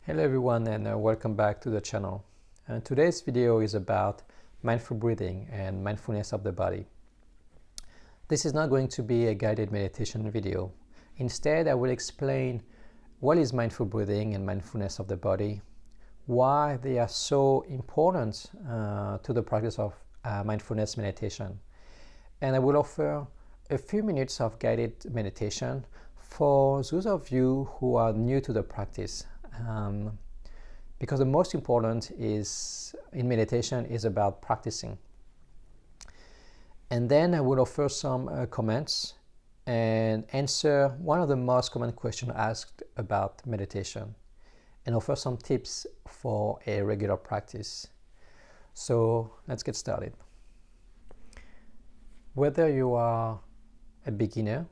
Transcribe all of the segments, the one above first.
Hello everyone and welcome back to the channel. Today's video is about mindful breathing and mindfulness of the body. This is not going to be a guided meditation video. Instead, I will explain what is mindful breathing and mindfulness of the body, why they are so important to the practice of mindfulness meditation. And I will offer a few minutes of guided meditation for those of you who are new to the practice. Because the most important is in meditation is about practicing. And then I will offer some comments and answer one of the most common questions asked about meditation and offer some tips for a regular practice. So let's get started. Whether you are a beginner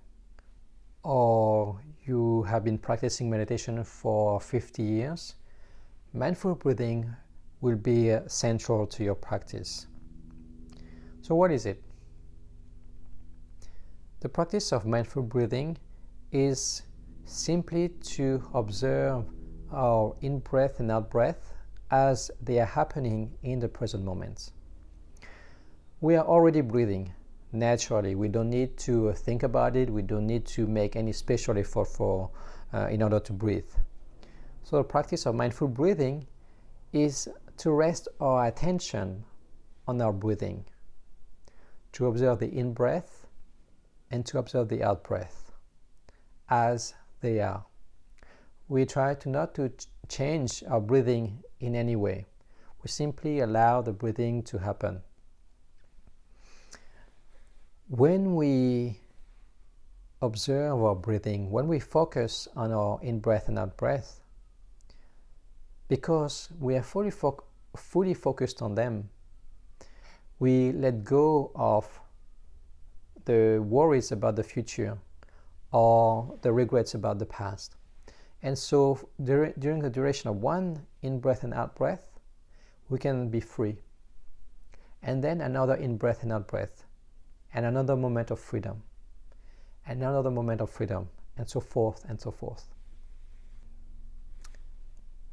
or you have been practicing meditation for 50 years, mindful breathing will be central to your practice. So what is it? The practice of mindful breathing is simply to observe our in-breath and out-breath as they are happening in the present moment. We are already breathing naturally. We don't need to think about it. We don't need to make any special effort in order to breathe. So the practice of mindful breathing is to rest our attention on our breathing, to observe the in-breath and to observe the out-breath as they are. We try not to change our breathing in any way. We simply allow the breathing to happen. When we observe our breathing, when we focus on our in-breath and out-breath, because we are fully focused on them, we let go of the worries about the future or the regrets about the past. And so during the duration of one in-breath and out-breath, we can be free. And then another in-breath and out-breath, and another moment of freedom, and another moment of freedom, and so forth and so forth.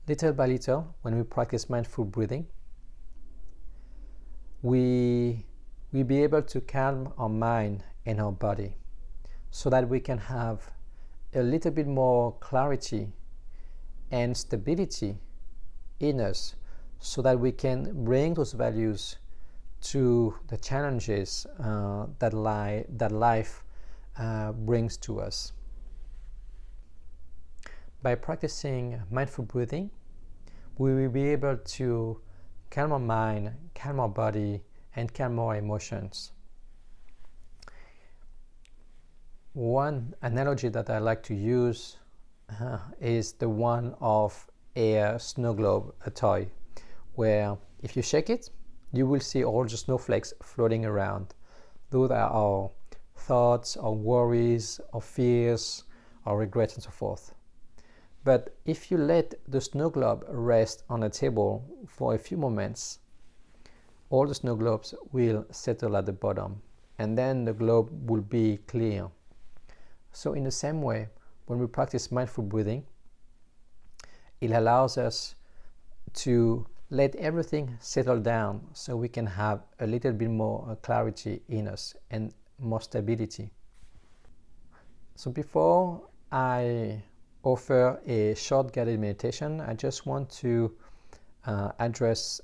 Little by little, when we practice mindful breathing, we be able to calm our mind and our body so that we can have a little bit more clarity and stability in us so that we can bring those values to the challenges that life brings to us. By practicing mindful breathing, we will be able to calm our mind, calm our body, and calm our emotions. One analogy that I like to use is the one of a snow globe, a toy, where if you shake it, you will see all the snowflakes floating around. Those are our thoughts, our worries, our fears, our regrets, and so forth. But if you let the snow globe rest on a table for a few moments, all the snow globes will settle at the bottom, and then the globe will be clear. So in the same way, when we practice mindful breathing, it allows us to let everything settle down so we can have a little bit more clarity in us and more stability. So before I offer a short guided meditation, I just want to address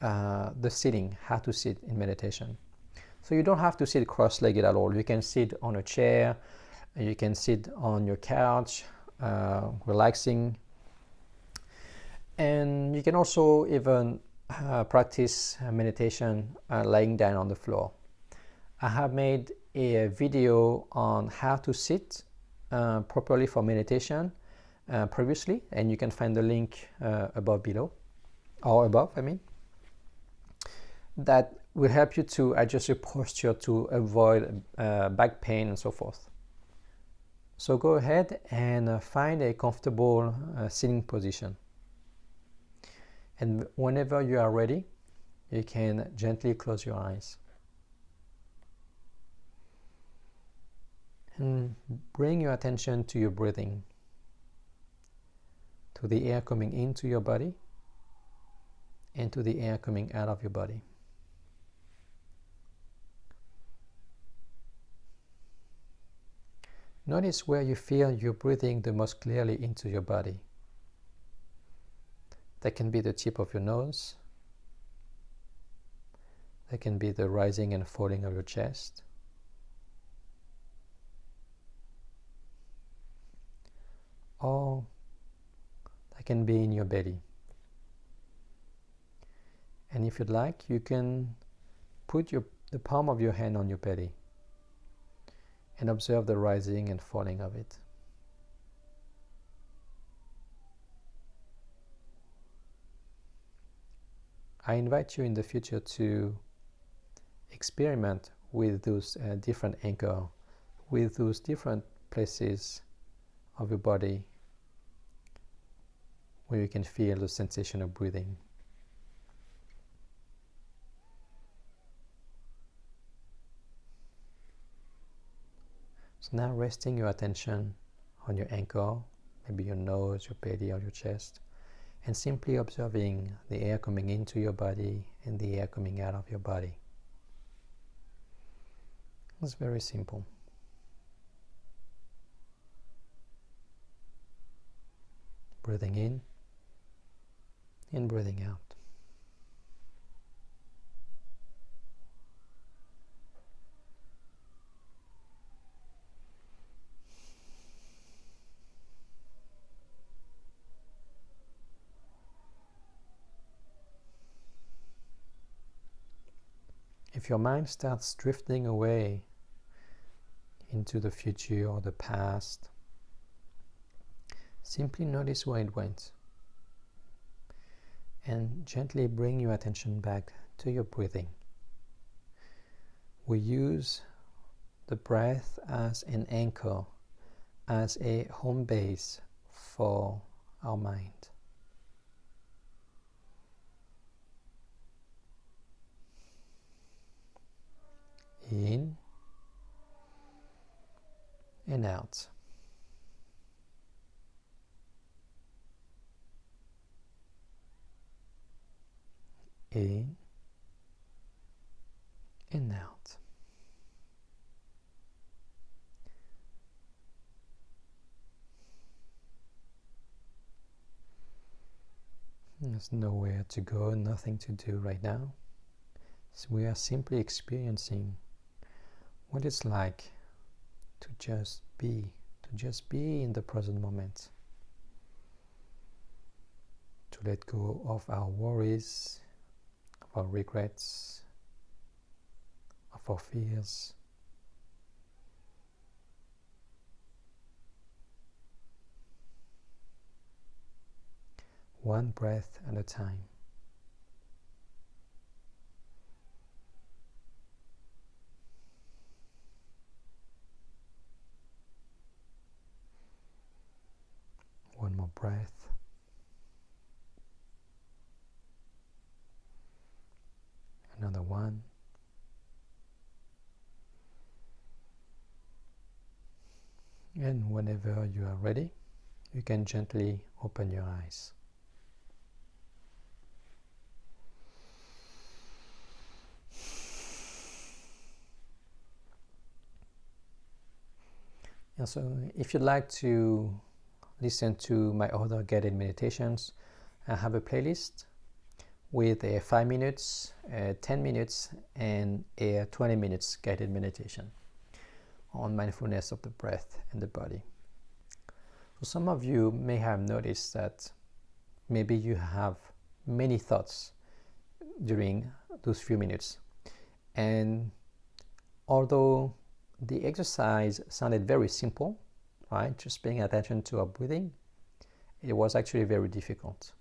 the sitting, how to sit in meditation. So you don't have to sit cross-legged at all. You can sit on a chair, you can sit on your couch, relaxing. And you can also even practice meditation lying down on the floor. I have made a video on how to sit properly for meditation previously, and you can find the link above, that will help you to adjust your posture to avoid back pain and so forth. So go ahead and find a comfortable sitting position. And whenever you are ready, you can gently close your eyes. And bring your attention to your breathing. to the air coming into your body and to the air coming out of your body. Notice where you feel you're breathing the most clearly into your body. That can be the tip of your nose. That can be the rising and falling of your chest. Or that can be in your belly. And if you'd like, you can put the palm of your hand on your belly and observe the rising and falling of it. I invite you in the future to experiment with those different anchors, with those different places of your body where you can feel the sensation of breathing. So now resting your attention on your anchor, maybe your nose, your belly, or your chest, and simply observing the air coming into your body and the air coming out of your body. It's very simple. Breathing in and breathing out. If your mind starts drifting away into the future or the past, simply notice where it went and gently bring your attention back to your breathing. We use the breath as an anchor, as a home base for our mind. In and out. In and out. There's nowhere to go, nothing to do right now. So we are simply experiencing what it's like to just be in the present moment, to let go of our worries, of our regrets, of our fears. One breath at a time. One more breath. Another one. And whenever you are ready, you can gently open your eyes. And so if you'd like to listen to my other guided meditations, I have a playlist with a 5 minutes, 10 minutes, and a 20 minutes guided meditation on mindfulness of the breath and the body. So some of you may have noticed that maybe you have many thoughts during those few minutes. And although the exercise sounded very simple, right? Just paying attention to our breathing, it was actually very difficult.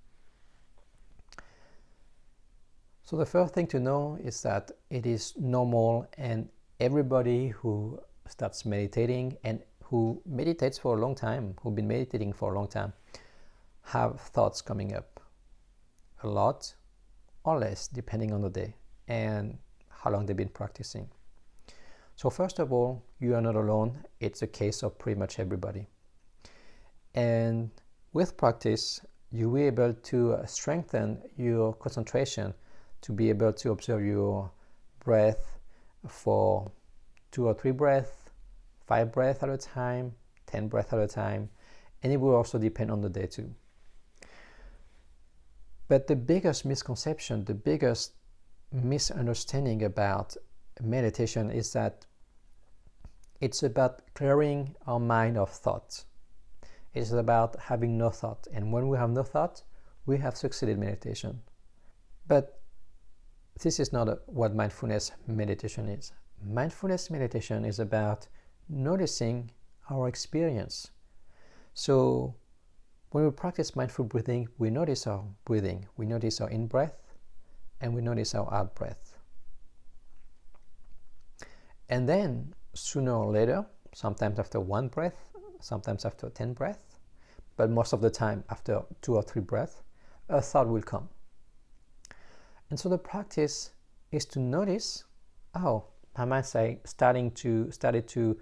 So the first thing to know is that it is normal, and everybody who starts meditating and who meditates for a long time, who've been meditating for a long time, have thoughts coming up. A lot or less, depending on the day and how long they've been practicing. So first of all, you are not alone. It's a case of pretty much everybody. And with practice, you will be able to strengthen your concentration, to be able to observe your breath for 2 or 3 breaths, 5 breaths at a time, 10 breaths at a time, and it will also depend on the day too. But the biggest misconception, the biggest misunderstanding about meditation is that it's about clearing our mind of thoughts. It's about having no thought. And when we have no thought, we have succeeded meditation. But this is not what mindfulness meditation is. Mindfulness meditation is about noticing our experience. So when we practice mindful breathing, we notice our breathing. We notice our in-breath and we notice our out-breath. And then sooner or later, sometimes after 1 breath, sometimes after 10 breaths, but most of the time after 2 or 3 breaths, a thought will come. And so the practice is to notice, oh, my mind started to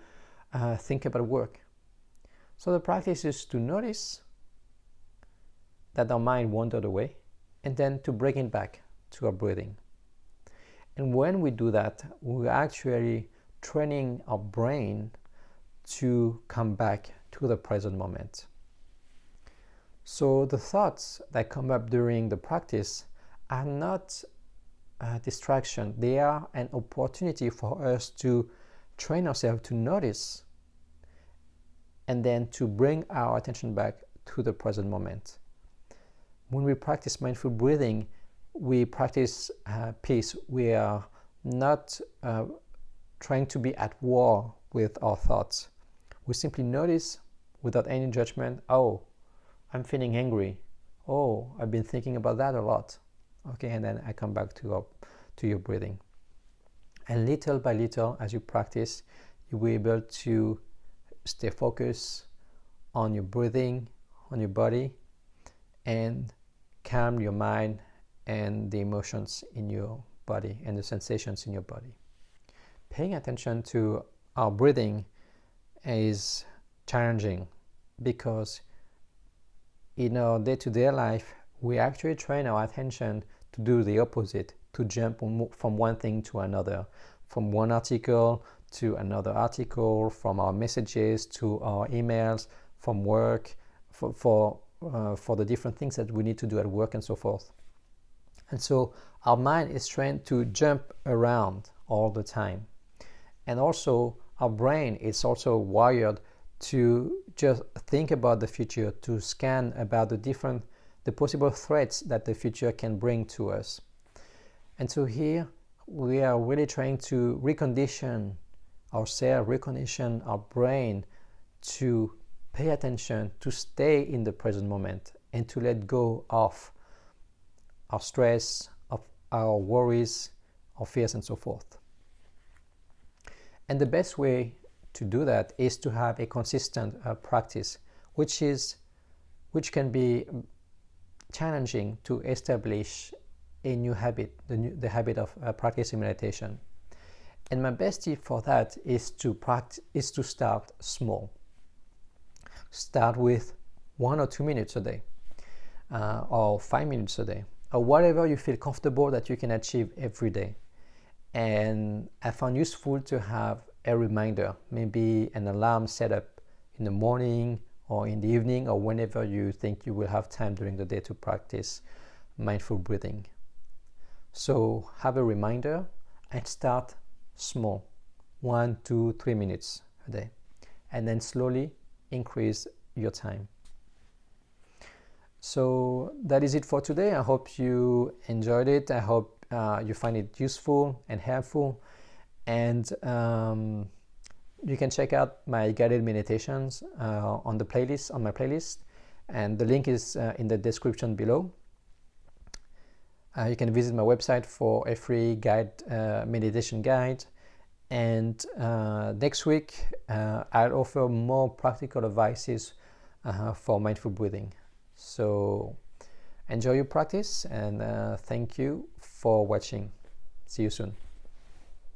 think about work. So the practice is to notice that our mind wandered away, and then to bring it back to our breathing. And when we do that, we're actually training our brain to come back to the present moment. So the thoughts that come up during the practice are not a distraction. They are an opportunity for us to train ourselves to notice and then to bring our attention back to the present moment. When we practice mindful breathing, we practice peace. We are not trying to be at war with our thoughts. We simply notice without any judgment, oh, I'm feeling angry. Oh, I've been thinking about that a lot. Okay, and then I come back to your breathing. And little by little, as you practice, you'll be able to stay focused on your breathing, on your body, and calm your mind and the emotions in your body and the sensations in your body. Paying attention to our breathing is challenging because in our day-to-day life, we actually train our attention to do the opposite, to jump from one thing to another, from one article to another article, from our messages to our emails, from work, for the different things that we need to do at work and so forth. And so our mind is trained to jump around all the time. And also our brain is also wired to just think about the future, to scan about the possible threats that the future can bring to us. And so here we are really trying to recondition ourselves, recondition our brain to pay attention, to stay in the present moment, and to let go of our stress, of our worries, our fears, and so forth. And the best way to do that is to have a consistent practice, which can be challenging to establish a new habit, the habit of practicing meditation. And my best tip for that is to start small. Start with 1 or 2 minutes a day, or 5 minutes a day, or whatever you feel comfortable that you can achieve every day. And I found useful to have a reminder, maybe an alarm set up in the morning or in the evening or whenever you think you will have time during the day to practice mindful breathing. So have a reminder and start small, 1, 2, 3 minutes a day, and then slowly increase your time. So that is it for today. I hope you enjoyed it. I hope you find it useful and helpful. And you can check out my guided meditations on my playlist, and the link is in the description below. You can visit my website for a free meditation guide. And next week, I'll offer more practical advices for mindful breathing. So enjoy your practice, and thank you for watching. See you soon.